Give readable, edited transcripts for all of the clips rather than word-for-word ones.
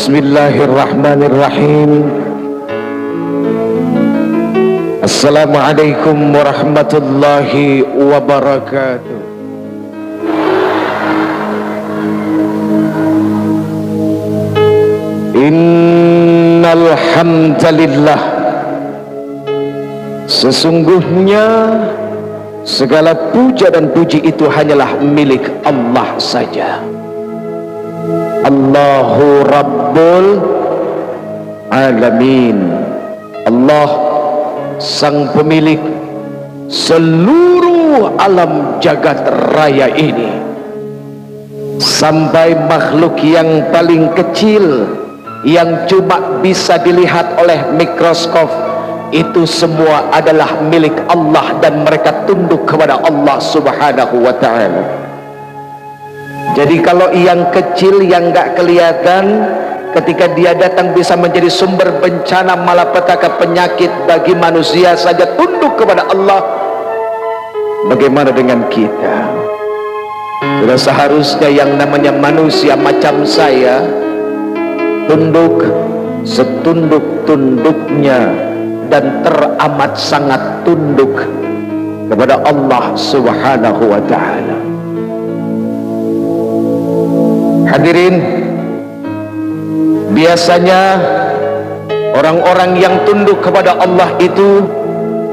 Bismillahirrahmanirrahim. Assalamualaikum warahmatullahi wabarakatuh. Innal hamdalillah, sesungguhnya segala puja dan puji itu hanyalah milik Allah saja. Allahu Rabbul Alamin. Allah sang pemilik seluruh alam jagat raya ini, sampai makhluk yang paling kecil yang cuma bisa dilihat oleh mikroskop, itu semua adalah milik Allah dan mereka tunduk kepada Allah Subhanahu wa ta'ala. Jadi kalau yang kecil yang gak kelihatan, ketika dia datang bisa menjadi sumber bencana malapetaka penyakit bagi manusia saja tunduk kepada Allah, bagaimana dengan kita? Sudah seharusnya yang namanya manusia macam saya tunduk setunduk-tunduknya dan teramat sangat tunduk kepada Allah Subhanahu wa ta'ala. Hadirin, biasanya orang-orang yang tunduk kepada Allah itu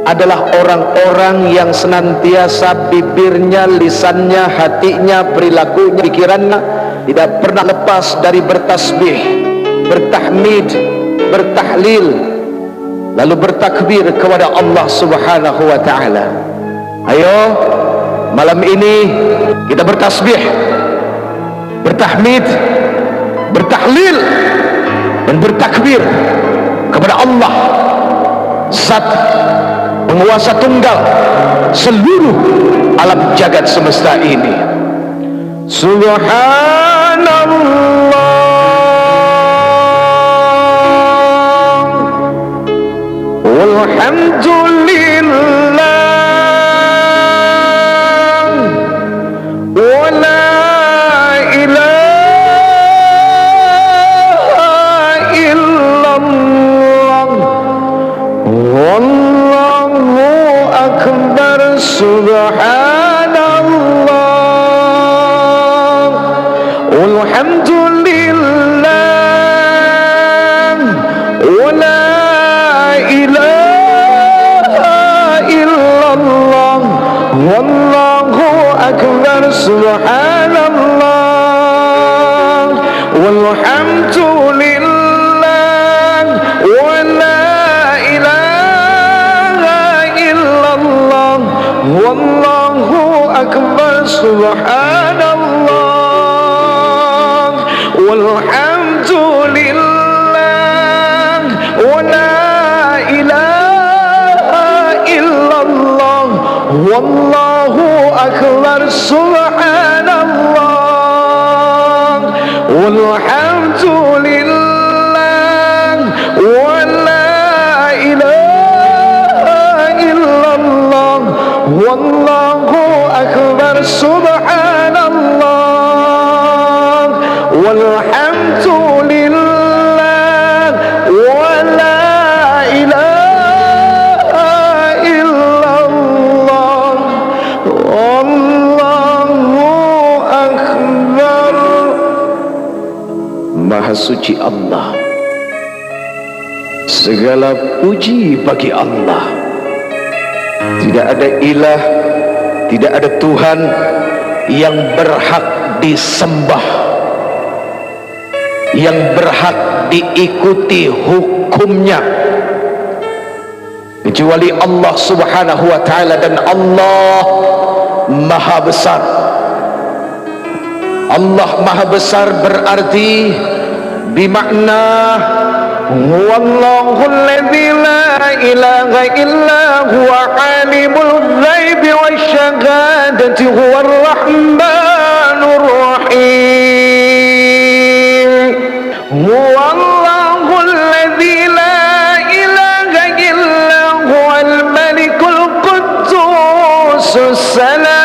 adalah orang-orang yang senantiasa bibirnya, lisannya, hatinya, perilakunya, pikirannya tidak pernah lepas dari bertasbih, bertahmid, bertahlil, lalu bertakbir kepada Allah Subhanahu wa ta'ala. Ayo, malam ini kita bertasbih, bertahmid, bertahlil, dan bertakbir kepada Allah, Zat penguasa tunggal seluruh alam jagat semesta ini. Subhanallah, walhamdulillah, wa la ilaha illallah, wallahu akbar. Subhanallah, walhamdulillah, wa la ilaha illallah, wallahu akbar. Subhanallah, walhamdulillah, wa la ilaha illallah, wallahu akbar. Subhanallah, walhamdulillah, wa la ilaha illallah, wallahu akbar. Subhanallah, walhamdulillah, wa la ilaha illallah, wallahu akbar. Subhanallah, walhamdulillah, wa la ilaha illallah, wallahu akbar. Maha suci Allah, segala puji bagi Allah. Tidak ada ilah, tidak ada Tuhan yang berhak disembah, yang berhak diikuti hukumnya, kecuali Allah Subhanahu wa ta'ala. Dan Allah maha besar. Allah maha besar berarti bimakna huwallahu alladzi la ilaha illa huwa alimul ghaibi wasyahadati huwar rahmanur rahim. Huwallahu alladzi la ilaha illa huwal malikul quddusus salam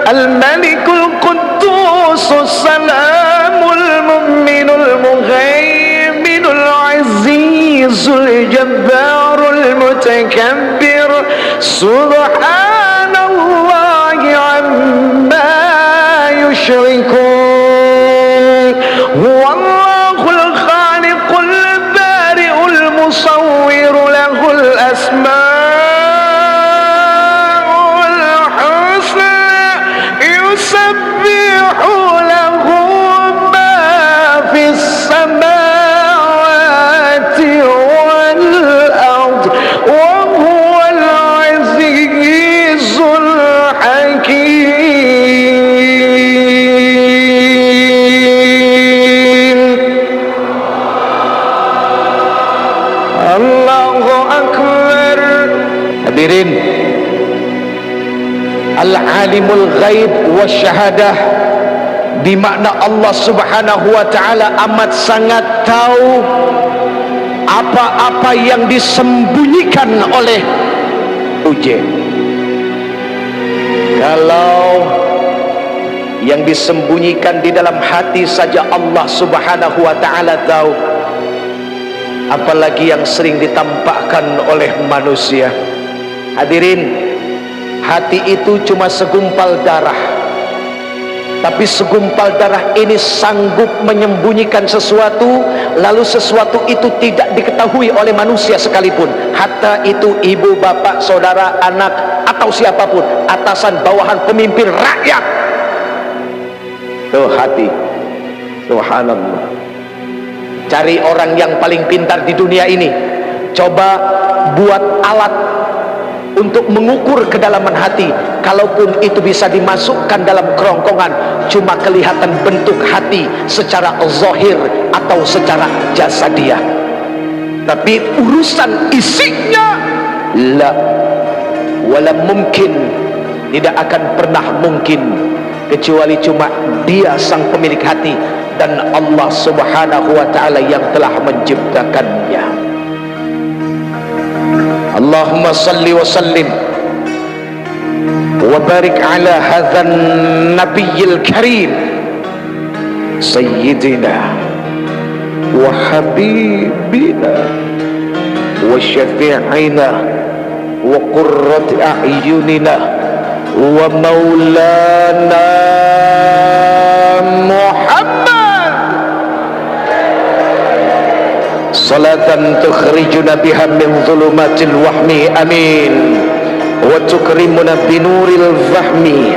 al malikul quddusus salamul mu'min متكبر سبحان الله عما يشركون هو الله الخالق البارئ المصور له الأسماء الحسنى يسبح له ما في السماوات والأرض وهو العزيز الحكيم. Allahu Akbar. Hadirin, Al-Alimul Ghaib wa Syahadah, di makna Allah Subhanahu wa taala amat sangat tahu apa-apa yang disembunyikan oleh ujian. Kalau yang disembunyikan di dalam hati saja Allah Subhanahu wa taala tahu, apalagi yang sering ditampakkan oleh manusia. Hadirin, hati itu cuma segumpal darah, tapi segumpal darah ini sanggup menyembunyikan sesuatu, lalu sesuatu itu tidak diketahui oleh manusia sekalipun, hatta itu ibu, bapak, saudara, anak, atau siapapun, atasan, bawahan, pemimpin, rakyat. Tuh hati. Subhanallah. Cari orang yang paling pintar di dunia ini, coba buat alat untuk mengukur kedalaman hati. Kalaupun itu bisa dimasukkan dalam kerongkongan, cuma kelihatan bentuk hati secara zahir atau secara jasadiah, tapi urusan isinya la wala mungkin, tidak akan pernah mungkin, kecuali cuma Dia sang pemilik hati dan Allah Subhanahu wa taala yang telah menciptakannya. Allahumma salli wa sallim wa barik ala hadzal nabiyil karim sayyidina wa habibina wa syafi'ina wa qurrati a'yunina wa maulana Muhammad, salatan tukhrijuna biha min dhulumatil wahmi amin wa tukrimuna binuril fahmi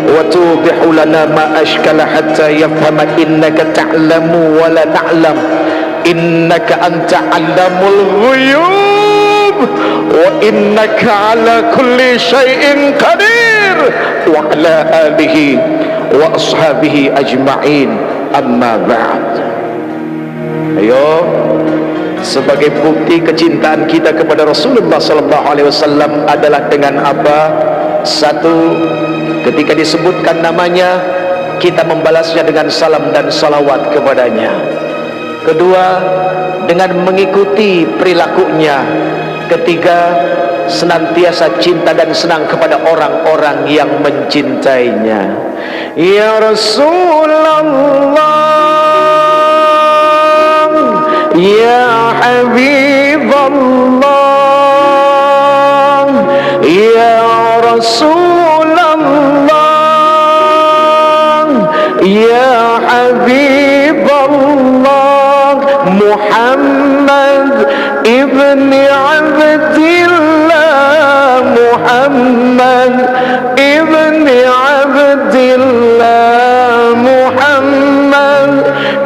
wa tudihu lana ma ashkala hatta yafhama innaka ta'lamu wa la na'lam innaka anta 'allamul ghuyub wa innaka 'ala kulli syai'in qadir wa 'ala alihi wa ashabihi ajma'in, amma ba'd. Ayo, sebagai bukti kecintaan kita kepada Rasulullah sallallahu alaihi wasallam adalah dengan apa? Satu, ketika disebutkan namanya, kita membalasnya dengan salam dan salawat kepadanya. Kedua, dengan mengikuti perilakunya. Ketiga, senantiasa cinta dan senang kepada orang-orang yang mencintainya. Ya Rasulullah, ya Habiballah, ya Rasulullah, ya Habiballah, Muhammad ibni Abdillah, Muhammad ibni Abdillah, Muhammad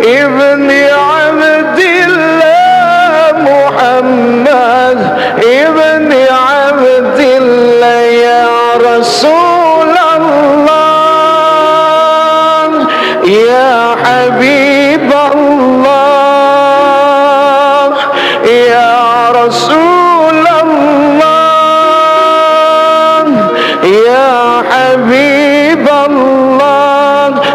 ibni Abdillah, Muhammad ibni Abdillah, ya Rasulullah, ya Habiballah, ya Rasulullah, ya Habiballah,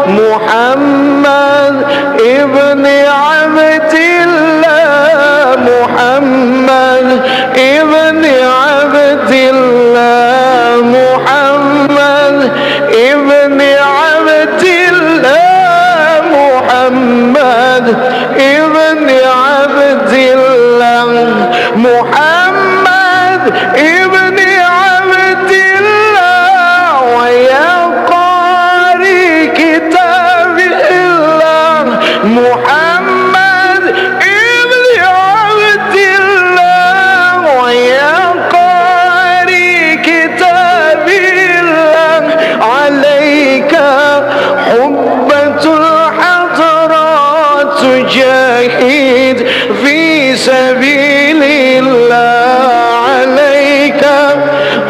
Muhammad ibni Abdillah, Muhammad ibni Abdillah, Muhammad ibni Abdillah, Muhammad ibni Abdillah, Muhammad سبيل الله عليك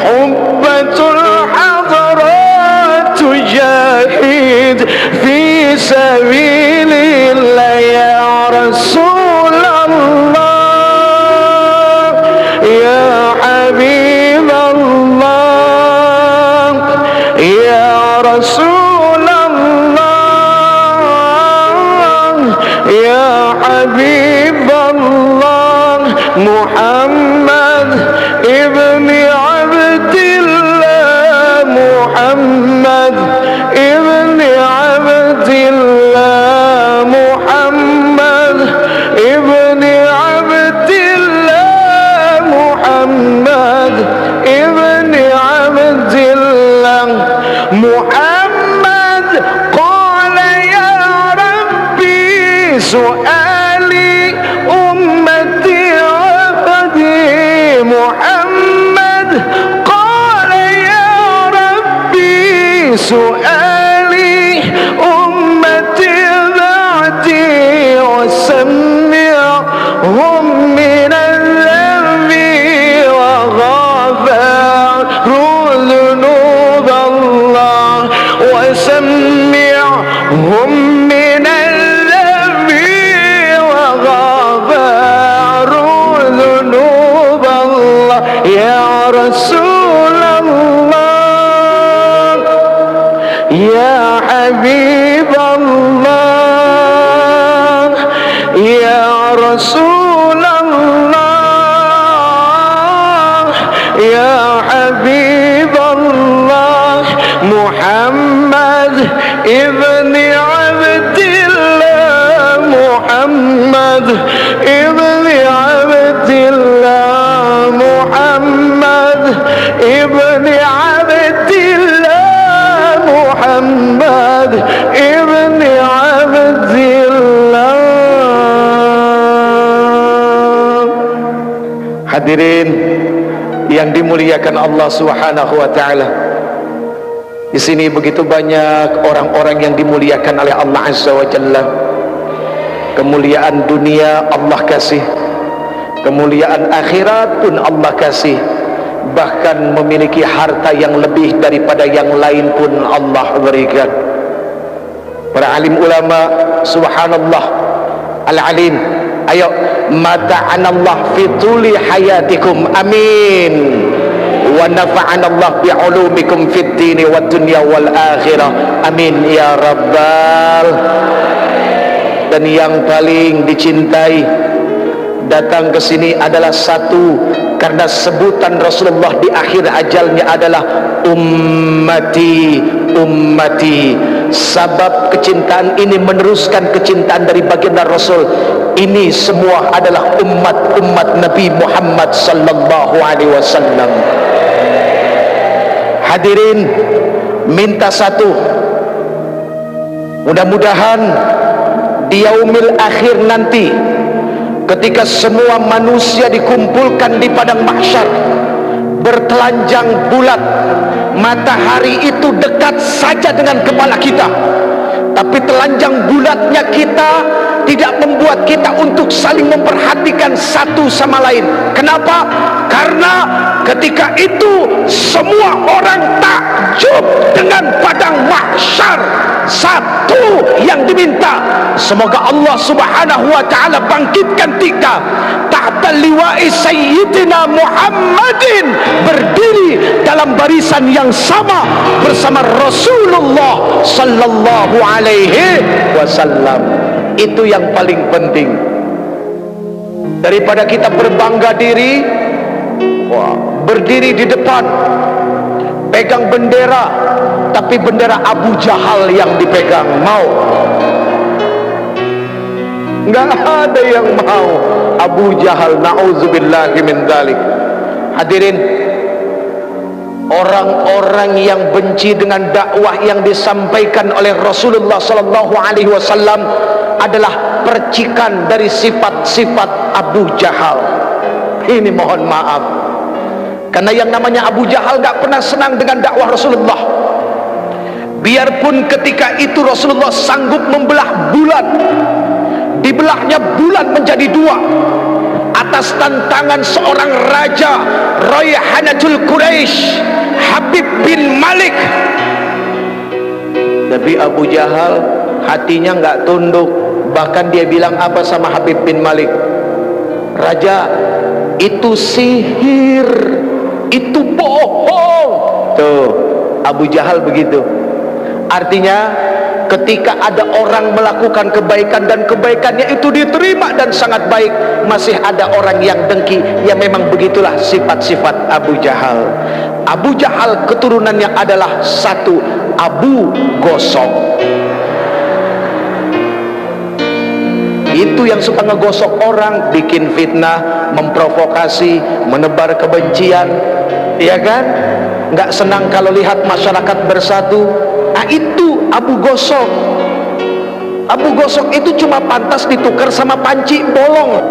حبة الحضرات تجاهد في سبيل الله يا رسول الله يا حبيب الله يا رسول الله يا حبيب الله محمد ابن عبد الله محمد ابن عبد الله محمد ابن عبد الله محمد ابن عبد الله محمد قال يا ربي سؤالي أمتي عبدي محمد قال يا ربي سؤالي أمتي بعدي وسمعهم من الذنب وغفر ذنوب الله وسمعهم من الذنب وغفر ذنوب الله يا رسول الله يا حبيب الله يا رسول الله يا حبيب الله محمد ابن عبد الله محمد ابن عبد الله محمد ابن عبد الله محمد ابن عبد الله. Hadirin yang dimuliakan Allah Subhanahu wa taala. Di sini begitu banyak orang-orang yang dimuliakan oleh Allah Azza wa Jalla. Kemuliaan dunia Allah kasih, kemuliaan akhirat pun Allah kasih, bahkan memiliki harta yang lebih daripada yang lain pun Allah berikan. Para alim ulama, subhanallah al-alim, ayo mata'anallah fi tuli hayatikum, amin, wa nafa'anallah bi ulumikum fid dini wad dunya wal akhirah, amin ya rabbal. Dan yang paling dicintai datang ke sini adalah satu, karena sebutan Rasulullah di akhir ajalnya adalah ummati, ummati. Sabab kecintaan ini meneruskan kecintaan dari baginda Rasul. Ini semua adalah umat-umat Nabi Muhammad sallallahu alaihi wasallam. Hadirin, minta satu, mudah-mudahan di yaumil akhir nanti, ketika semua manusia dikumpulkan di padang mahsyar, bertelanjang bulat, matahari itu dekat saja dengan kepala kita, tapi telanjang bulatnya kita tidak membuat kita untuk saling memperhatikan satu sama lain. Kenapa? Karena ketika itu semua orang takjub dengan padang mahsyar. Satu yang diminta, semoga Allah Subhanahu wa taala bangkitkan kita tahta liwa'i sayyidina Muhammadin, berdiri dalam barisan yang sama bersama Rasulullah sallallahu alaihi wasallam. Itu yang paling penting. Daripada kita berbangga diri, berdiri di depan pegang bendera, tapi bendera Abu Jahal yang dipegang, mau? Enggak ada yang mau. Abu Jahal, na'udzubillahi min dzalik. Hadirin, orang-orang yang benci dengan dakwah yang disampaikan oleh Rasulullah sallallahu alaihi wasallam adalah percikan dari sifat-sifat Abu Jahal. Ini mohon maaf, karena yang namanya Abu Jahal gak pernah senang dengan dakwah Rasulullah. Biarpun ketika itu Rasulullah sanggup membelah bulan, dibelahnya bulan menjadi dua, atas tantangan seorang raja, Rayhanatul Quraisy, Habib bin Malik. Tapi Abu Jahal hatinya nggak tunduk. Bahkan dia bilang apa sama Habib bin Malik? Raja, itu sihir, itu bohong. Tuh, Abu Jahal begitu. Artinya ketika ada orang melakukan kebaikan dan kebaikannya itu diterima dan sangat baik, masih ada orang yang dengki. Ya memang begitulah sifat-sifat Abu Jahal. Abu Jahal keturunannya adalah satu, Abu Gosok. Itu yang suka ngegosok orang, bikin fitnah, memprovokasi, menebar kebencian, ya kan? Nggak senang kalau lihat masyarakat bersatu. Nah itu Abu Gosok. Abu Gosok itu cuma pantas ditukar sama panci bolong.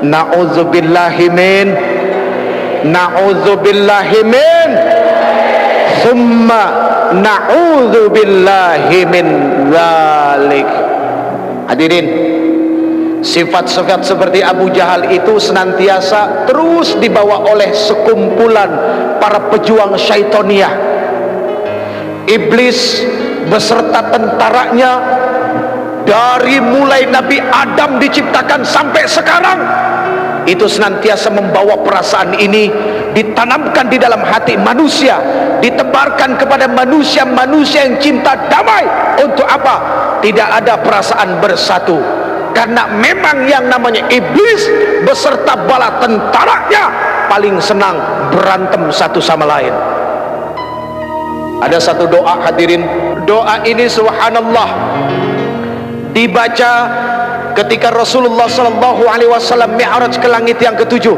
Na'udzubillahimin, na'udzubillahimin, summa na'udzubillahimin dzalik. Hadirin, sifat-sifat seperti Abu Jahal itu senantiasa terus dibawa oleh sekumpulan para pejuang syaitoniah. Iblis beserta tentaranya dari mulai Nabi Adam diciptakan sampai sekarang itu senantiasa membawa perasaan ini, ditanamkan di dalam hati manusia, ditebarkan kepada manusia-manusia yang cinta damai. Untuk apa? Tidak ada perasaan bersatu. Karena memang yang namanya iblis beserta bala tentaranya paling senang berantem satu sama lain. Ada satu doa, hadirin. Doa ini subhanallah dibaca ketika Rasulullah SAW mi'raj ke langit yang ketujuh.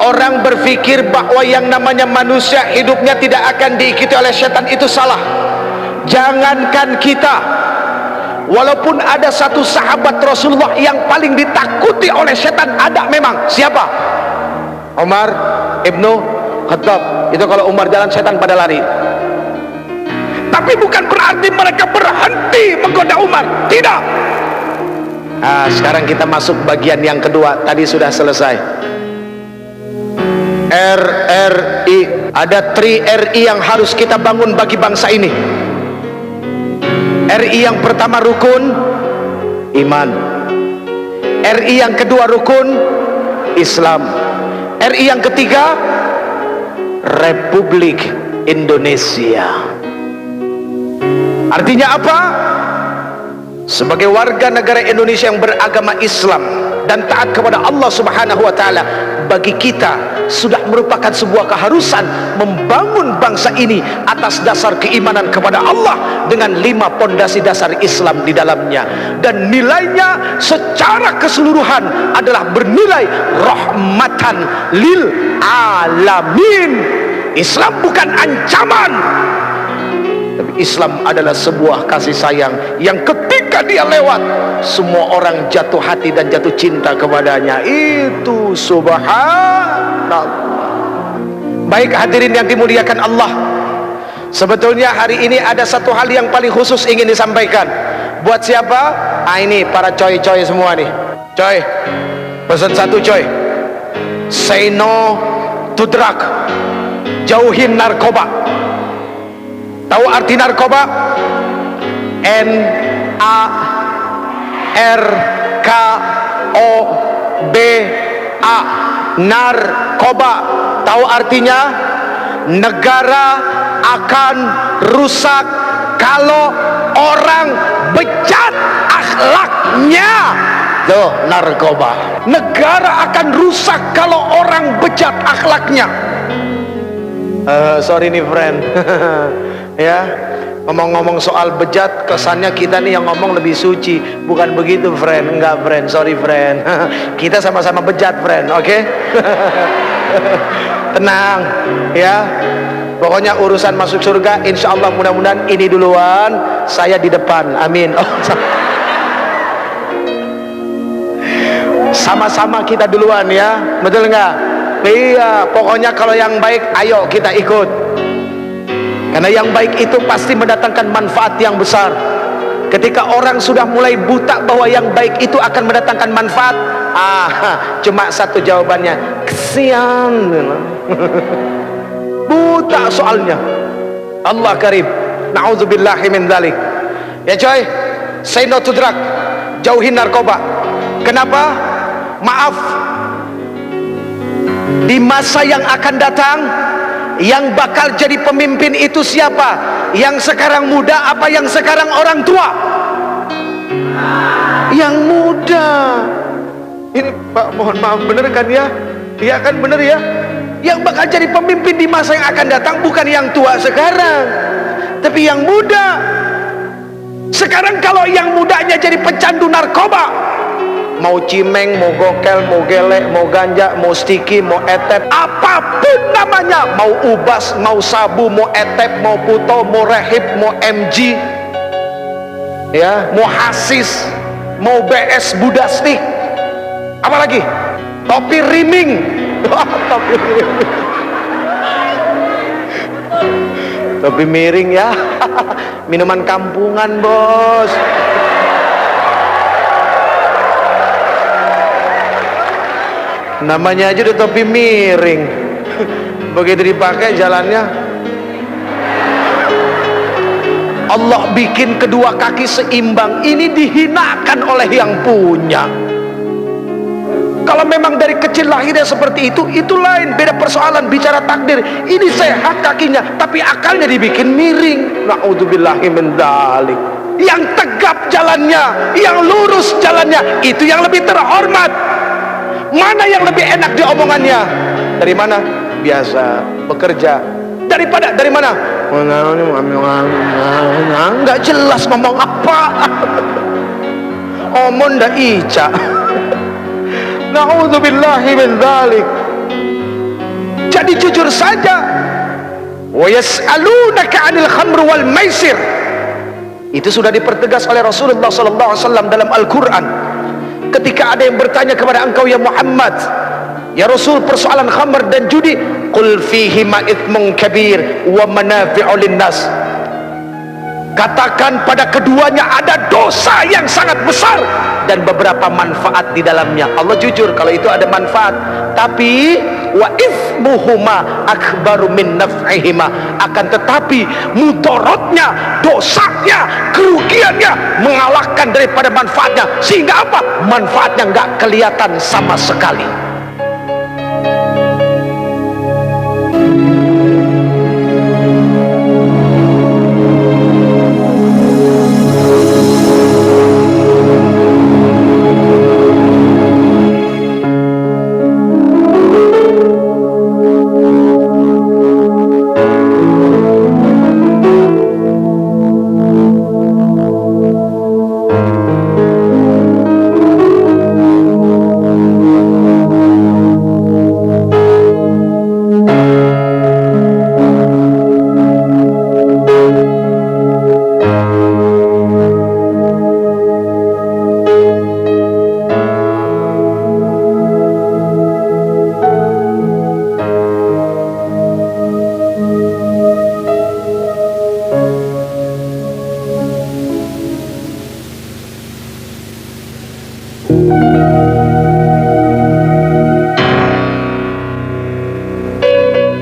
Orang berpikir bahwa yang namanya manusia hidupnya tidak akan diikuti oleh setan, itu salah. Jangankan kita, walaupun ada satu sahabat Rasulullah yang paling ditakuti oleh setan, ada memang. Siapa? Umar ibnu Khattab. Itu kalau Umar jalan, setan pada lari. Tapi bukan berarti mereka berhenti menggoda Umar, tidak. Nah, sekarang kita masuk bagian yang kedua. Tadi sudah selesai RRI. Ada 3 RI yang harus kita bangun bagi bangsa ini. RI yang pertama rukun iman, RI yang kedua rukun Islam, RI yang ketiga Republik Indonesia. Artinya apa? Sebagai warga negara Indonesia yang beragama Islam dan taat kepada Allah Subhanahu wa taala, bagi kita sudah merupakan sebuah keharusan membangun bangsa ini atas dasar keimanan kepada Allah dengan 5 pondasi dasar Islam di dalamnya, dan nilainya secara keseluruhan adalah bernilai rahmatan lil alamin. Islam bukan ancaman, tapi Islam adalah sebuah kasih sayang yang ketika dia lewat, semua orang jatuh hati dan jatuh cinta kepadanya. Itu subhanallah. Baik hadirin yang dimuliakan Allah, sebetulnya hari ini ada satu hal yang paling khusus ingin disampaikan. Buat siapa? Ah, ini para coy-coy semua nih. Coy, pesan satu coy, say no to drug. Jauhin narkoba. Tahu arti narkoba? NARKOBA. Narkoba. Tahu artinya? Negara akan rusak kalau orang bejat akhlaknya. Tuh, narkoba. Negara akan rusak kalau orang bejat akhlaknya. Sorry nih friend. Ya, ngomong-ngomong soal bejat, kesannya kita nih yang ngomong lebih suci. Bukan begitu friend. Enggak friend, sorry friend. Kita sama-sama bejat friend, oke? Tenang ya, pokoknya urusan masuk surga insya Allah mudah-mudahan ini duluan, saya di depan, amin. Sama-sama kita duluan ya, betul nggak? Iya, pokoknya kalau yang baik ayo kita ikut, karena yang baik itu pasti mendatangkan manfaat yang besar. Ketika orang sudah mulai buta bahwa yang baik itu akan mendatangkan manfaat, Cuma satu jawabannya, kesian. Buta soalnya. Allah karim. Na'udzubillahi min dzalik. Ya coy, say no to drug. Jauhin narkoba. Kenapa? Maaf, di masa yang akan datang, yang bakal jadi pemimpin itu siapa? Yang sekarang muda apa yang sekarang orang tua? Yang muda. Ini Pak, mohon maaf, bener kan ya? Iya kan, bener ya? Yang bakal jadi pemimpin di masa yang akan datang bukan yang tua sekarang, tapi yang muda. Sekarang kalau yang mudanya jadi pecandu narkoba, mau cimeng, mau gokel, mau gelek, mau ganja, mau stiki, mau etep, apapun namanya, mau ubas, mau sabu, mau etep, mau puto, mau rehib, mau MG, ya, mau hasis, mau BS budastik, apalagi topi riming. Topi riming, topi miring ya. Minuman kampungan bos. Namanya aja udah topi miring. Begitu dipakai jalannya, Allah bikin kedua kaki seimbang. Ini dihinakan oleh yang punya. Kalau memang dari kecil lahirnya seperti itu lain, beda persoalan. Bicara takdir, ini sehat kakinya, tapi akalnya dibikin miring. Na'udzubillahi min dzalik. Yang tegap jalannya, yang lurus jalannya, itu yang lebih terhormat. Mana yang lebih enak diomongannya? Dari mana? Biasa bekerja. Dari mana? Nggak jelas ngomong apa. Omong ndak ica. Na'udzubillahi min dzalik. Jadi jujur saja. Wa yas'alunaka 'anil khamr wal maisir. Itu sudah dipertegas oleh Rasulullah sallallahu alaihi wasallam dalam Al-Qur'an. Ketika ada yang bertanya kepada engkau ya Muhammad, ya Rasul, persoalan khamr dan judi, qul fihima itsmun kabir wa manafi'u linnas. Katakan pada keduanya ada dosa yang sangat besar dan beberapa manfaat di dalamnya. Allah jujur kalau itu ada manfaat, tapi wa itsmuhuma akbaru min naf'ihima. Akan tetapi mudaratnya, dosanya, kerugiannya mengalahkan daripada manfaatnya. Sehingga apa? Manfaatnya nggak kelihatan sama sekali.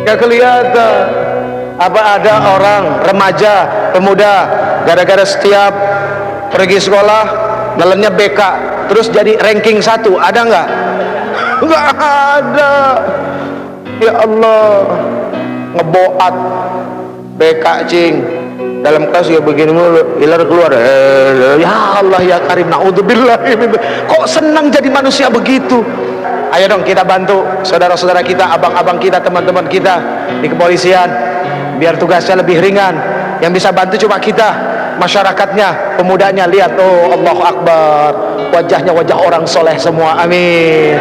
Gak kelihatan. Apa ada orang remaja, pemuda, gara-gara setiap pergi sekolah nelennya BK terus jadi ranking 1? Ada nggak? Nggak ada. Ya Allah, ngeboat BK cing dalam kelas ya begini mulu, ilar keluar. Ya Allah ya Karim, naudzubillah. Kok senang jadi manusia begitu? Ayo dong kita bantu saudara-saudara kita, abang-abang kita, teman-teman kita di kepolisian, biar tugasnya lebih ringan. Yang bisa bantu cuma kita, masyarakatnya, pemudanya. Lihat, oh Allahu Akbar, wajahnya wajah orang soleh semua. Amin.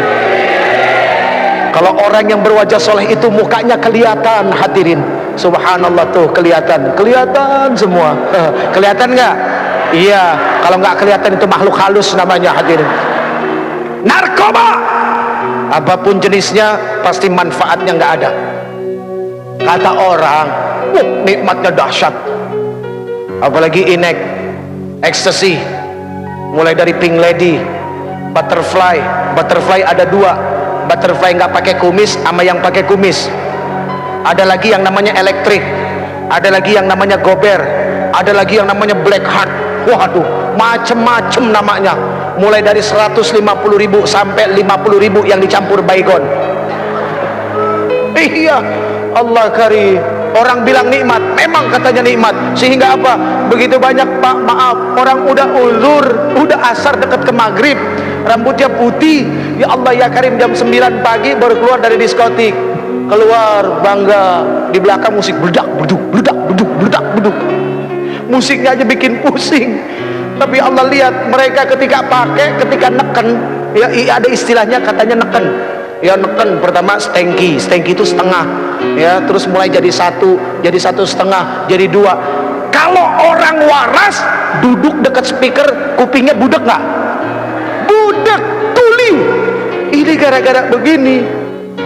Kalau orang yang berwajah soleh itu mukanya kelihatan, hadirin. Subhanallah, tuh kelihatan semua. Kelihatan nggak? Iya. Kalau nggak kelihatan itu makhluk halus namanya, hadirin. Narkoba, apapun jenisnya, pasti manfaatnya nggak ada. Kata orang, nikmatnya dahsyat. Apalagi inek, ekstasi, mulai dari Pink Lady, Butterfly ada dua, butterfly nggak pakai kumis sama yang pakai kumis. Ada lagi yang namanya elektrik, ada lagi yang namanya gober, ada lagi yang namanya black heart. Waduh, macem-macem namanya, mulai dari 150.000 sampai 50.000 yang dicampur baygon. Iya, Allah karim. Orang bilang nikmat, memang katanya nikmat. Sehingga apa? Begitu banyak orang udah ulur, udah asar dekat ke maghrib, rambutnya putih, ya Allah ya karim, jam 9 pagi baru keluar dari diskotik. Keluar bangga, di belakang musik beledak beduk, beledak beduk, beledak beduk. Musiknya aja bikin pusing. Tapi Allah lihat mereka ketika pakai, ketika neken, ya ada istilahnya katanya neken. Ya neken, pertama stengki itu setengah, ya terus mulai jadi satu setengah, jadi dua. Kalau orang waras duduk dekat speaker, kupingnya budek nggak? Budek, tuli. Ini gara-gara begini,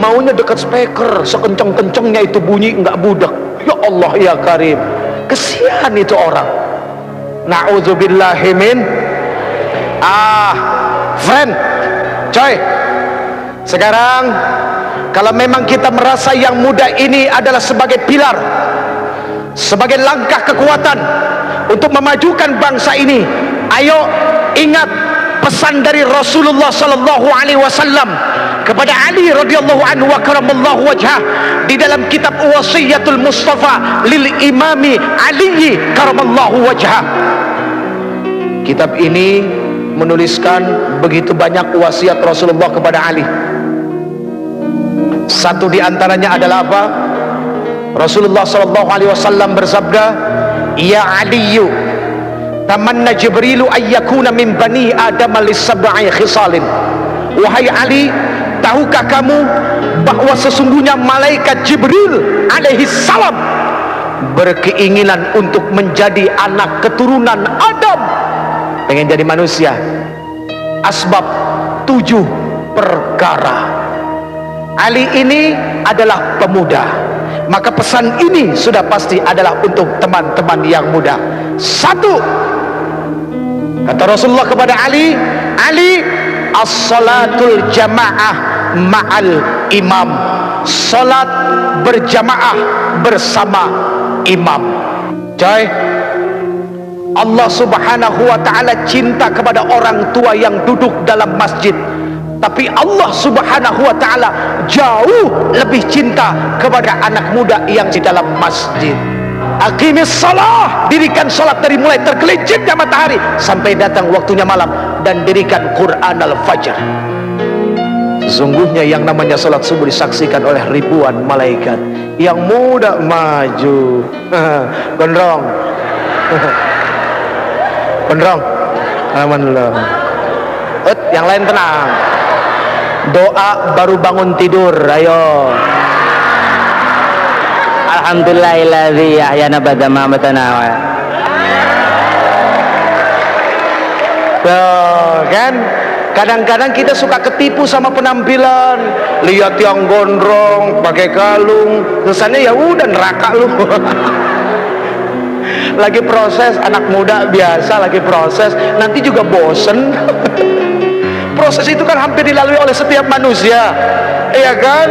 maunya dekat speaker, sekenceng-kencengnya itu bunyi nggak budek. Ya Allah ya karim, kesian itu orang. Na'udzubillahimin. Friend, coy, sekarang kalau memang kita merasa yang muda ini adalah sebagai pilar, sebagai langkah kekuatan untuk memajukan bangsa ini, ayo ingat pesan dari Rasulullah sallallahu alaihi wasallam kepada Ali radhiyallahu anhu wa karamallahu wajhah di dalam kitab Wasiyatul Mustafa lil Imami Ali karamallahu wajhah. Kitab ini menuliskan begitu banyak wasiat Rasulullah kepada Ali. Satu di antaranya adalah apa? Rasulullah sallallahu alaihi wasallam bersabda, "Ya Aliyu, tamanna Jibrilu ayyakuna min bani Adam lis-sab'i khisalin." Wahai Ali, tahukah kamu bahwa sesungguhnya malaikat Jibril alaihi salam berkeinginan untuk menjadi anak keturunan Adam, pengen jadi manusia. Asbab 7 perkara. Ali ini adalah pemuda, maka pesan ini sudah pasti adalah untuk teman-teman yang muda. Satu, kata Rasulullah kepada Ali, as-salatul jamaah ma'al imam, salat berjamaah bersama imam. Coy, Allah subhanahu wa ta'ala cinta kepada orang tua yang duduk dalam masjid, tapi Allah subhanahu wa ta'ala jauh lebih cinta kepada anak muda yang di dalam masjid. Aqimis salah, dirikan salat dari mulai tergelincirnya matahari sampai datang waktunya malam, dan dirikan Quran al-Fajr. Sesungguhnya yang namanya salat subuh disaksikan oleh ribuan malaikat. Yang muda maju, gondrong, gondrong, alhamdulillah. Yang lain tenang. Doa baru bangun tidur, ayo. Alhamdulillahilladzi ahyana ba'da ma amatana. Tuh, kan? Kadang-kadang kita suka ketipu sama penampilan. Lihat yang gondrong, pakai kalung, kesannya ya udah neraka lu. Lagi proses, anak muda biasa lagi proses, nanti juga bosen. Proses itu kan hampir dilalui oleh setiap manusia, iya kan?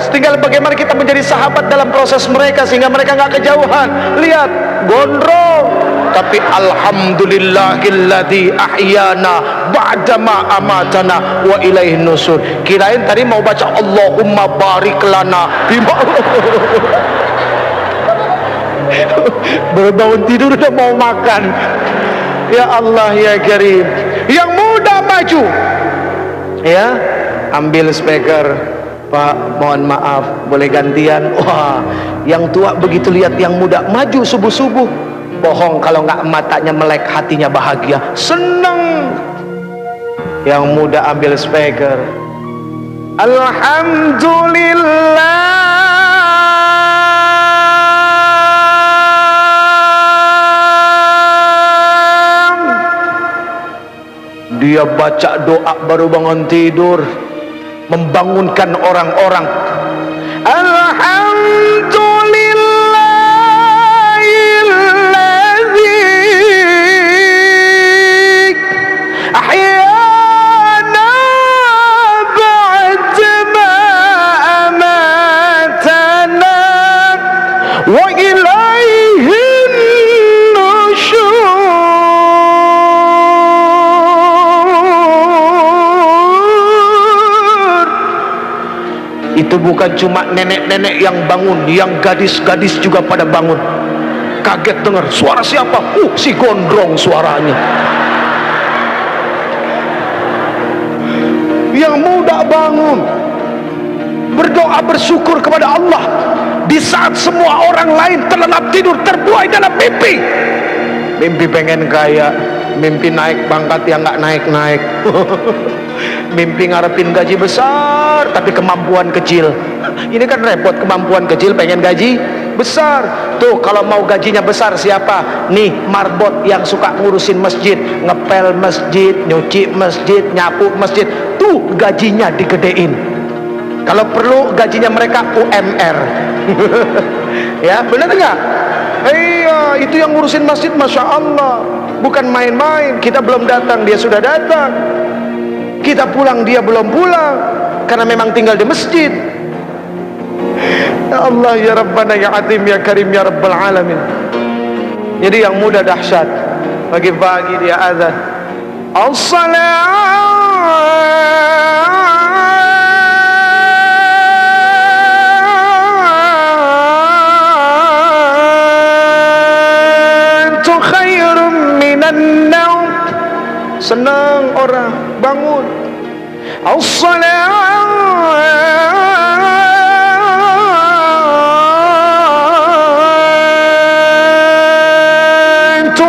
Tinggal bagaimana kita menjadi sahabat dalam proses mereka sehingga mereka nggak kejauhan. Lihat, gondrong, tapi alhamdulillahilladzi ahyana ba'dama amatana wa ilaihin nusur. Kirain tadi mau baca Allahumma barik lana bima. Baru bangun tidur udah mau makan. Ya Allah ya Karim. Yang muda maju, ya, ambil speaker, Pak, mohon maaf, boleh gantian. Wah, yang tua begitu lihat yang muda maju subuh-subuh, bohong kalau nggak matanya melek, hatinya bahagia, seneng. Yang muda ambil speaker, alhamdulillah, dia baca doa baru bangun tidur, membangunkan orang-orang. Alhamdulillahilladzi ahyana Itu bukan cuma nenek-nenek yang bangun, yang gadis-gadis juga pada bangun. Kaget dengar suara siapa? Si gondrong suaranya. Yang muda bangun, berdoa bersyukur kepada Allah di saat semua orang lain terlelap tidur, terbuai dalam mimpi. Mimpi pengen kaya, mimpi naik pangkat yang nggak naik-naik. Mimpi ngarepin gaji besar tapi kemampuan kecil. Ini kan repot, kemampuan kecil pengen gaji besar. Tuh kalau mau gajinya besar siapa? Nih marbot yang suka ngurusin masjid, ngepel masjid, nyuci masjid, nyapu masjid. Tuh gajinya digedein. Kalau perlu gajinya mereka UMR. Ya benar nggak? Iya, itu yang ngurusin masjid, masya Allah, bukan main-main. Kita belum datang, dia sudah datang. Kita pulang, dia belum pulang, karena memang tinggal di masjid. Ya Allah, ya Rabbana, ya Atim, ya Karim, ya Rabbal Alamin. Jadi yang muda dahsyat. Pagi-pagi dia azan, as-salatu khairum minan naum. Senang orang bangun. As-salatu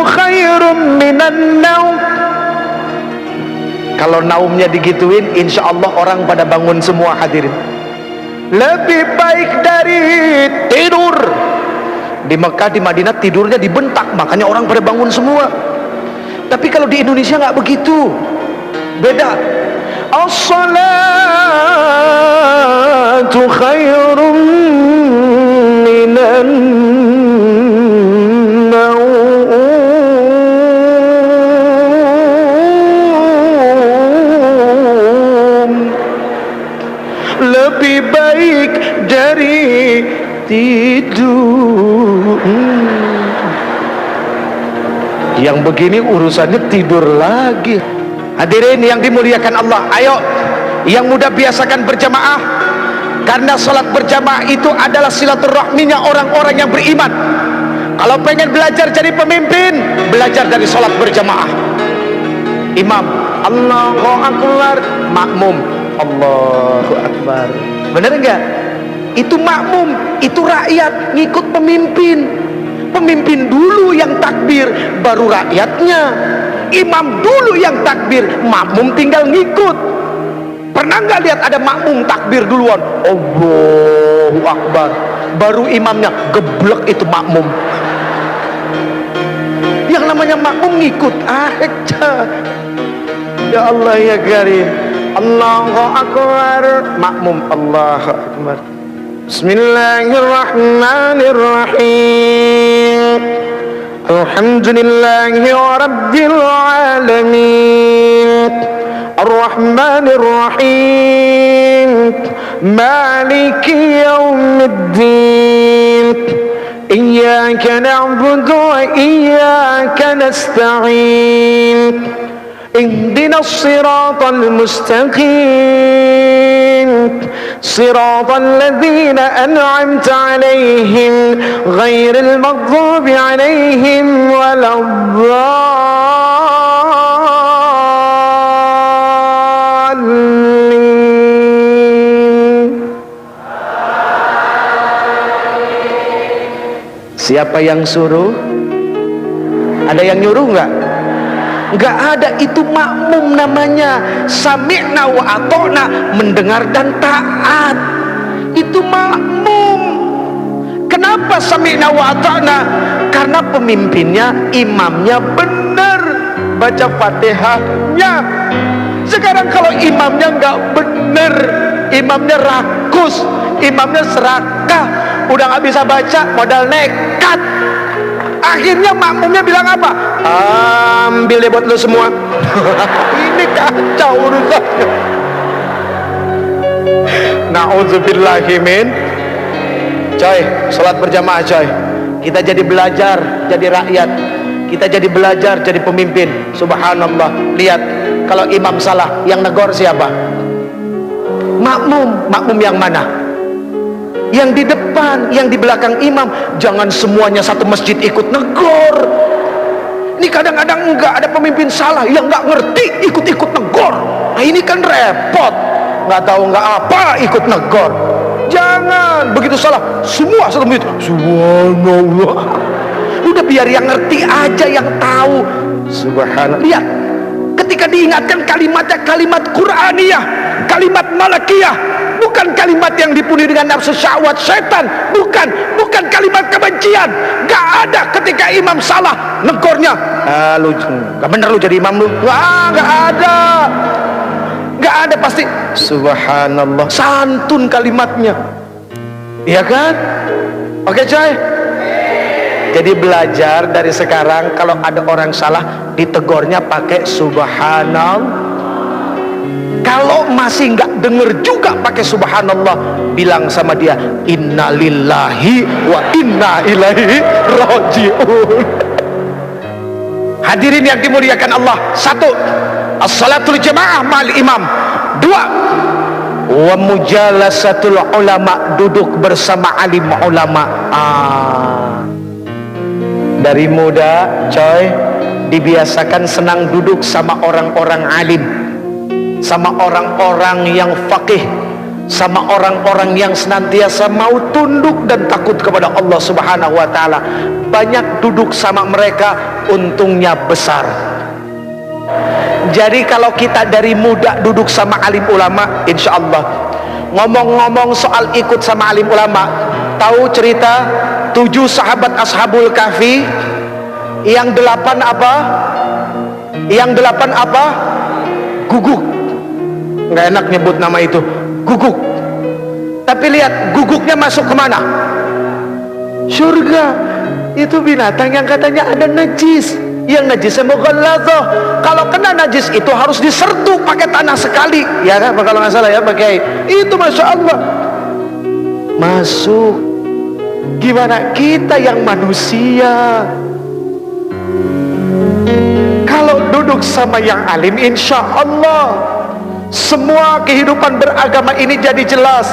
khairum minan naum. Kalau naumnya digituin, insya Allah orang pada bangun semua, hadirin. Lebih baik dari tidur. Di Mekah, di Madinah tidurnya dibentak, makanya orang pada bangun semua. Tapi kalau di Indonesia nggak begitu, beda. As-salatu khairum minan naum. Lebih baik dari tidur. Yang begini urusannya tidur lagi. Hadirin yang dimuliakan Allah, ayo yang muda biasakan berjamaah, karena salat berjamaah itu adalah silaturahminya orang-orang yang beriman. Kalau pengen belajar jadi pemimpin, belajar dari salat berjamaah. Imam Allahu Akbar, makmum Allahu Akbar. Bener enggak? Itu makmum, itu rakyat ngikut pemimpin. Pemimpin dulu yang takbir, baru rakyatnya. Imam dulu yang takbir, makmum tinggal ngikut. Pernah nggak lihat ada makmum takbir duluan? Allahu Akbar, baru imamnya geblek itu makmum. Yang namanya makmum ngikut aja. Ya Allah ya Karim, Allahu Akbar, makmum Allahu Akbar. Bismillahirrahmanirrahim. Alhamdulillahi rabbil alamin. Ar-Rahmanir-Rahim. Maliki yaumiddin. Iyyaka na'budu wa iyyaka nasta'in. Ihdinas siratal mustaqim. Siratal ladzina an'amta 'alaihim ghairil maghdubi 'alaihim waladdallin. Siapa yang suruh? Ada yang nyuruh enggak? Enggak ada, itu makmum namanya. Sami'na wa ata'na, mendengar dan taat. Itu makmum. Kenapa sami'na wa ata'na? Karena pemimpinnya, imamnya benar baca Fatihahnya. Sekarang kalau imamnya enggak benar, imamnya rakus, imamnya serakah, udah nggak bisa baca, modal nekat. Akhirnya makmumnya bilang apa? Ambil deh buat lu semua. Ini kacau urusannya. Na'udzubillahi min. Coy, sholat berjamaah coy. Kita jadi belajar, jadi rakyat. Kita jadi belajar, jadi pemimpin. Subhanallah. Lihat, kalau imam salah, yang negor siapa? Makmum. Makmum yang mana? yang di depan, yang di belakang imam. Jangan semuanya satu masjid ikut negor. Ini kadang-kadang enggak, ada pemimpin salah yang enggak ngerti ikut-ikut negor. Nah ini kan repot, nggak tahu nggak apa ikut negor. Jangan begitu salah semua satu masjid subhanallah. Udah biar yang ngerti aja, yang tahu. Subhanallah. Lihat, ketika diingatkan kalimatnya kalimat Qur'aniyah, kalimat malakiyah, bukan kalimat yang dipenuhi dengan nafsu syahwat setan, bukan kalimat kebencian. Gak ada ketika imam salah negornya, lu gak bener lu jadi imam lu. Gak ada, pasti subhanallah, santun kalimatnya, iya kan? Oke coy. Jadi belajar dari sekarang, kalau ada orang salah ditegornya pakai subhanallah. Kalau masih nggak denger juga pakai subhanallah, bilang sama dia innalillahi wa inna ilaihi rajiun. Hadirin yang dimuliakan Allah, satu, as-salatul jamaah ma'al imam. Dua, wa mujalasatul ulama, duduk bersama alim ulama. Dari muda coy dibiasakan senang duduk sama orang-orang alim, sama orang-orang yang faqih, sama orang-orang yang senantiasa mau tunduk dan takut kepada Allah Subhanahu wa taala. Banyak duduk sama mereka, untungnya besar. Jadi kalau kita dari muda duduk sama alim ulama, insya Allah. Ngomong-ngomong soal ikut sama alim ulama, tahu cerita 7 sahabat Ashabul Kahfi? Yang 8 apa? Yang 8 apa? Guguk. Nggak enak nyebut nama itu, guguk. Tapi lihat guguknya masuk kemana? Surga. Itu binatang yang katanya ada najis, yang najisnya mughalladhah. Kalau kena najis itu harus disertu pakai tanah sekali, ya kan? Kalau nggak salah ya pakai itu, masya Allah masuk. Gimana kita yang manusia? Kalau duduk sama yang alim, insya Allah semua kehidupan beragama ini jadi jelas.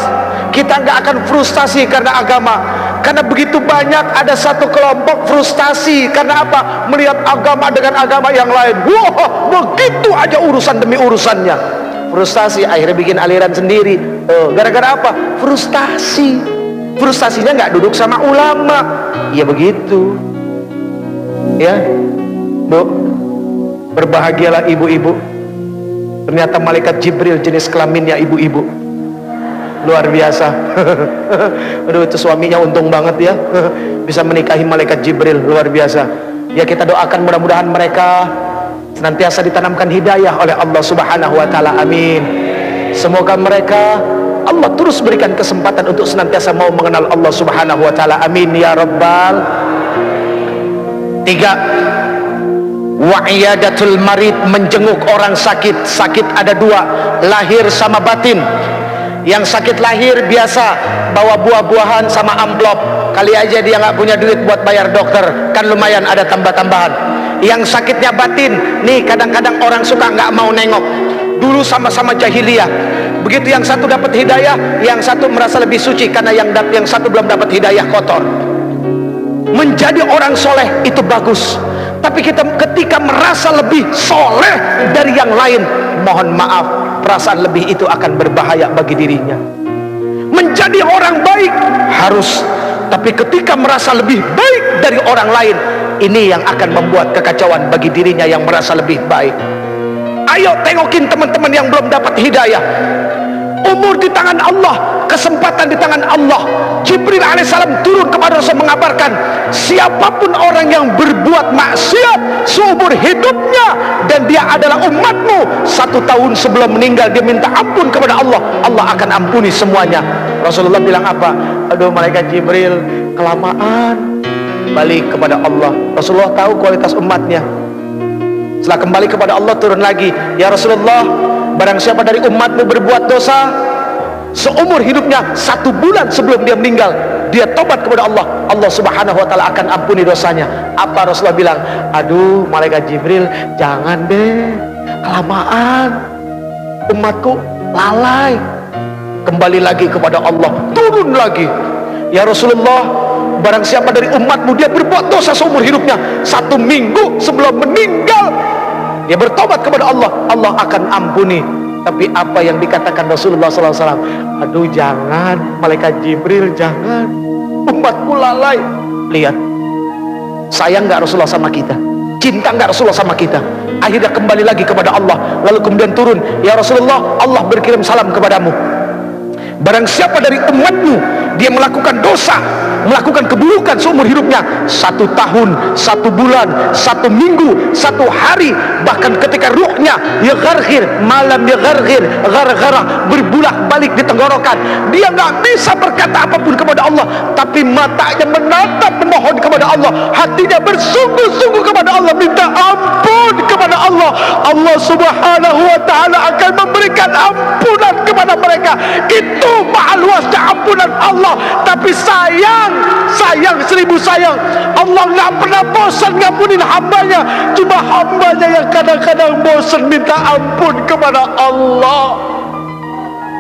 Kita nggak akan frustasi karena agama, karena begitu banyak ada satu kelompok frustasi karena apa? Melihat agama dengan agama yang lain, wah begitu aja urusan demi urusannya, frustasi, akhirnya bikin aliran sendiri. Gara-gara apa? Frustasinya nggak duduk sama ulama. Ya begitu ya Bu, berbahagialah ibu-ibu. Ternyata malaikat Jibril jenis kelaminnya ibu-ibu, luar biasa. Aduh, itu suaminya untung banget ya, bisa menikahi malaikat Jibril, luar biasa. Ya kita doakan mudah-mudahan mereka senantiasa ditanamkan hidayah oleh Allah Subhanahu wa taala, amin. Semoga mereka Allah terus berikan kesempatan untuk senantiasa mau mengenal Allah Subhanahu wa taala, amin ya rabbal. 3, wa'iyadatul marid, menjenguk orang sakit. Sakit ada 2, lahir sama batin. Yang sakit lahir biasa bawa buah-buahan sama amplop, kali aja dia nggak punya duit buat bayar dokter, kan lumayan ada tambah-tambahan. Yang sakitnya batin nih, kadang-kadang orang suka nggak mau nengok. Dulu sama-sama jahiliyah, begitu yang satu dapat hidayah, yang satu merasa lebih suci karena yang satu belum dapat hidayah, kotor. Menjadi orang soleh itu bagus, tapi kita ketika merasa lebih soleh dari yang lain, mohon maaf, perasaan lebih itu akan berbahaya bagi dirinya. Menjadi orang baik harus, tapi ketika merasa lebih baik dari orang lain, ini yang akan membuat kekacauan bagi dirinya yang merasa lebih baik. Ayo tengokin teman-teman yang belum dapat hidayah. Umur di tangan Allah, kesempatan di tangan Allah. Jibril alaihissalam turun kepada Rasul mengabarkan, siapapun orang yang berbuat maksiat seumur hidupnya dan dia adalah umatmu, 1 tahun sebelum meninggal dia minta ampun kepada Allah, Allah akan ampuni semuanya. Rasulullah bilang apa? Aduh malaikat Jibril, kelamaan. Balik kepada Allah. Rasulullah tahu kualitas umatnya. Setelah kembali kepada Allah, turun lagi, ya Rasulullah, barang siapa dari umatmu berbuat dosa seumur hidupnya, 1 bulan sebelum dia meninggal dia tobat kepada Allah, Allah Subhanahu wa taala akan ampuni dosanya. Apa Rasulullah bilang? Aduh malaikat Jibril, jangan deh, kelamaan, umatku lalai. Kembali lagi kepada Allah, turun lagi, Ya Rasulullah, barang siapa dari umatmu dia berbuat dosa seumur hidupnya, 1 minggu sebelum meninggal dia bertobat kepada Allah, Allah akan ampuni. Tapi apa yang dikatakan Rasulullah SAW, aduh jangan, malaikat Jibril jangan, umatku lalai. Lihat, sayang gak Rasulullah sama kita? Cinta gak Rasulullah sama kita? Akhirnya kembali lagi kepada Allah, lalu kemudian turun, ya Rasulullah, Allah berkirim salam kepadamu. Barang siapa dari umatmu dia melakukan dosa, melakukan keburukan seumur hidupnya, 1 tahun, 1 bulan, 1 minggu, 1 hari, bahkan ketika ruhnya ya gargir, malam ya gargir, gara-gara berbulak balik di tenggorokan, dia nggak bisa berkata apapun kepada Allah, tapi matanya menatap memohon kepada Allah, hatinya bersungguh-sungguh kepada Allah, minta ampun kepada Allah. Allah Subhanahu wa ta'ala akan memberikan ampunan kepada mereka. Itu maha luasnya ampunan Allah. Tapi sayang 1000 sayang, Allah nggak pernah bosan ngampunin hambanya. Cuma hambanya yang kadang-kadang bosan minta ampun kepada Allah.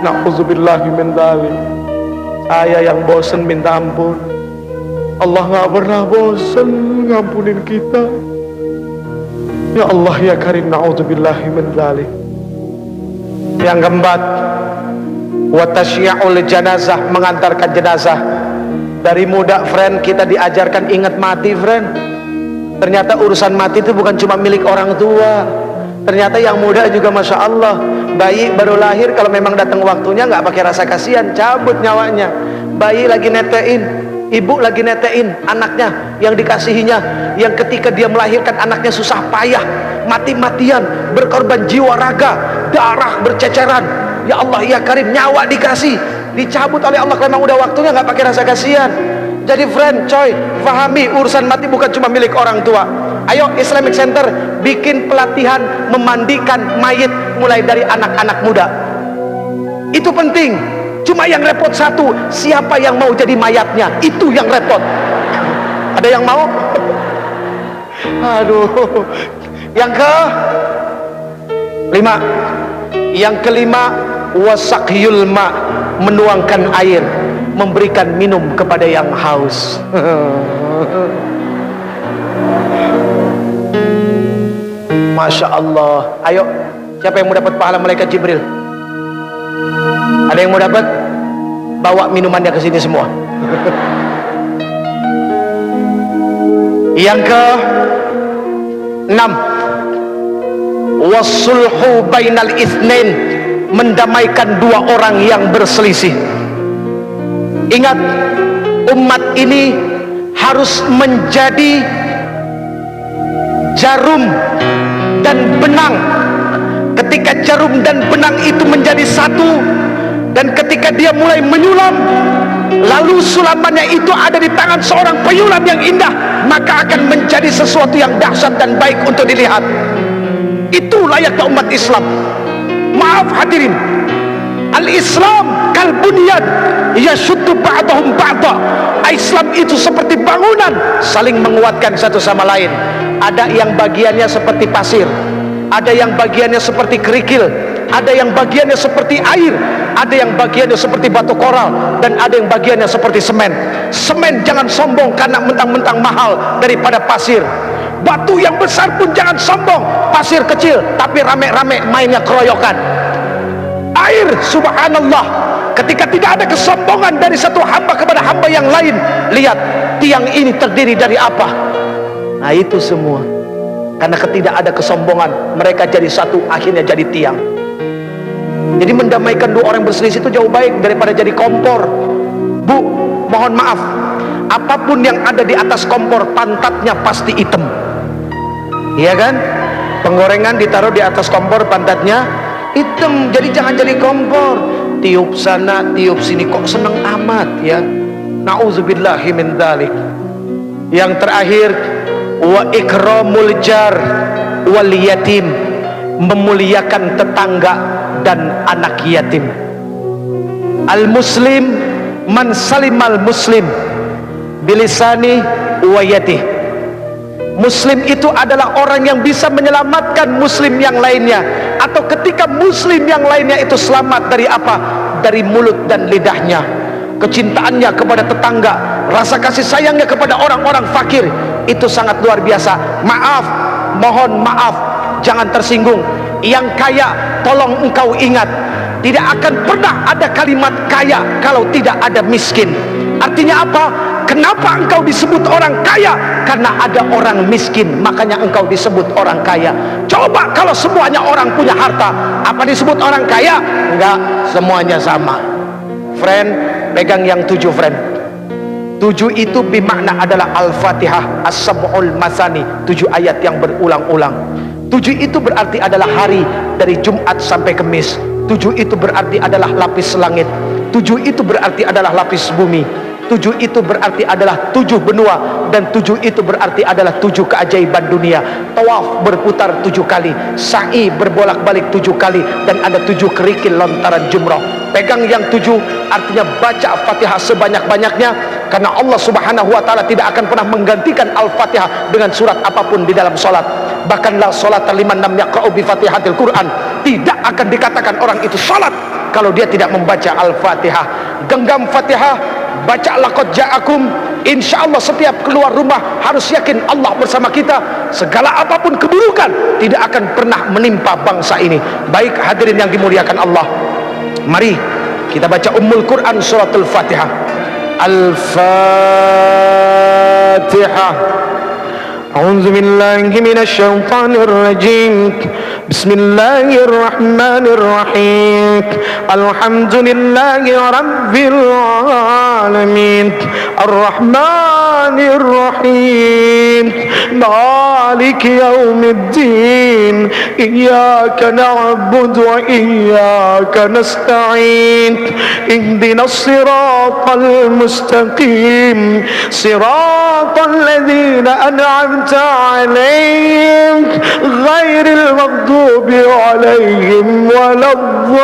Na'udzubillahi min dzalik. Saya yang bosan minta ampun, Allah nggak pernah bosan ngampunin kita. Ya Allah ya Karim, na'udzubillahi min dzalik. Yang keempat, wa tasyi'ul janazah, mengantarkan jenazah. Dari muda friend kita diajarkan ingat mati friend. Ternyata urusan mati itu bukan cuma milik orang tua. Ternyata yang muda juga Masya Allah, bayi baru lahir kalau memang datang waktunya nggak pakai rasa kasihan, cabut nyawanya. Bayi lagi netein, ibu lagi netein anaknya yang dikasihinya, yang ketika dia melahirkan anaknya susah payah, mati-matian, berkorban jiwa raga, darah berceceran. Ya Allah ya Karim, nyawa dikasih, dicabut oleh Allah karena udah waktunya, nggak pakai rasa kasihan. Jadi friend, coy, fahami urusan mati bukan cuma milik orang tua. Ayo Islamic Center bikin pelatihan memandikan mayit mulai dari anak-anak muda. Itu penting. Cuma yang repot satu, siapa yang mau jadi mayatnya? Itu yang repot. Ada yang mau? Aduh. Yang kelima, wasakyul ma, menuangkan air, memberikan minum kepada yang haus. Masya Allah. Ayo, siapa yang mau dapat pahala malaikat Jibril? Ada yang mau dapat? Bawa minumannya ke sini semua. Yang ke-6, wasulhu bainal itsnain, mendamaikan 2 orang yang berselisih. Ingat, umat ini harus menjadi jarum dan benang. Ketika jarum dan benang itu menjadi satu, dan ketika dia mulai menyulam, lalu sulamannya itu ada di tangan seorang penyulam yang indah, maka akan menjadi sesuatu yang dahsyat dan baik untuk dilihat. Itu layaknya umat Islam. Maaf hadirin, al-Islam kalbunyan yashuddu ba'dahum ba'da. Islam itu seperti bangunan, saling menguatkan satu sama lain. Ada yang bagiannya seperti pasir, ada yang bagiannya seperti kerikil, ada yang bagiannya seperti air, ada yang bagiannya seperti batu koral, dan ada yang bagiannya seperti semen. Semen jangan sombong karena mentang-mentang mahal daripada pasir. Batu yang besar pun jangan sombong, pasir kecil tapi rame-rame mainnya keroyokan. Air, subhanallah, ketika tidak ada kesombongan dari satu hamba kepada hamba yang lain. Lihat, tiang ini terdiri dari apa? Nah itu semua karena ketidak ada kesombongan, mereka jadi satu, akhirnya jadi tiang. Jadi mendamaikan 2 orang berselisih itu jauh baik daripada jadi kompor. Bu, mohon maaf, apapun yang ada di atas kompor, pantatnya pasti hitam. Iya kan? Penggorengan ditaruh di atas kompor, pantatnya hitam. Jadi jangan jadi kompor. Tiup sana, tiup sini, kok seneng amat ya. Na'udzubillahi min dzalik. Yang terakhir, wa ikramul jar wal yatim, memuliakan tetangga dan anak yatim. Al muslim man salimal muslim bilisani wa yatih. Muslim itu adalah orang yang bisa menyelamatkan muslim yang lainnya, atau ketika muslim yang lainnya itu selamat dari apa? Dari mulut dan lidahnya. kecintaannya kepada tetangga, rasa kasih sayangnya kepada orang-orang fakir, itu sangat luar biasa. Maaf, mohon maaf, jangan tersinggung. Yang kaya, tolong engkau ingat, tidak akan pernah ada kalimat kaya kalau tidak ada miskin. Artinya apa? Kenapa engkau disebut orang kaya? Karena ada orang miskin, makanya engkau disebut orang kaya. Coba kalau semuanya orang punya harta, apa disebut orang kaya? Enggak, semuanya sama. Friend, pegang yang 7, friend. 7 itu bermakna adalah Al-Fatihah, As-Sab'ul Masani, 7 ayat yang berulang-ulang. 7 itu berarti adalah hari dari Jumat sampai Kamis. 7 itu berarti adalah lapis langit. 7 itu berarti adalah lapis bumi. 7 itu berarti adalah 7 benua, dan 7 itu berarti adalah 7 keajaiban dunia. Tawaf berputar 7 kali, sa'i berbolak-balik 7 kali, dan ada 7 kerikil lontaran jumrah. Pegang yang 7, artinya baca Fatihah sebanyak-banyaknya, karena Allah Subhanahu wa taala tidak akan pernah menggantikan Al-Fatihah dengan surat apapun di dalam salat. Bahkan la salata liman lam yaqra'u bi Fatihatil Quran, tidak akan dikatakan orang itu salat kalau dia tidak membaca Al-Fatihah. Genggam Fatihah, baca laqad ja'akum. Insyaallah setiap keluar rumah harus yakin Allah bersama kita. Segala apapun keburukan tidak akan pernah menimpa bangsa ini. Baik hadirin yang dimuliakan Allah, mari kita baca Ummul Quran suratul Fatihah. Al-Fatihah. A'udzu billahi minasy syaithanir rajim. Bismillahir rahmanir rahim. Alhamdulillahi rabbil alamin. Ar-Rahmanir Rahim. Maliki yaumiddin. Iyyaka na'budu wa iyyaka nasta'in. Ihdinas siratal mustaqim. Siratal ladzina an'amta عليهم غير المغضوب عليهم ولا الضالين.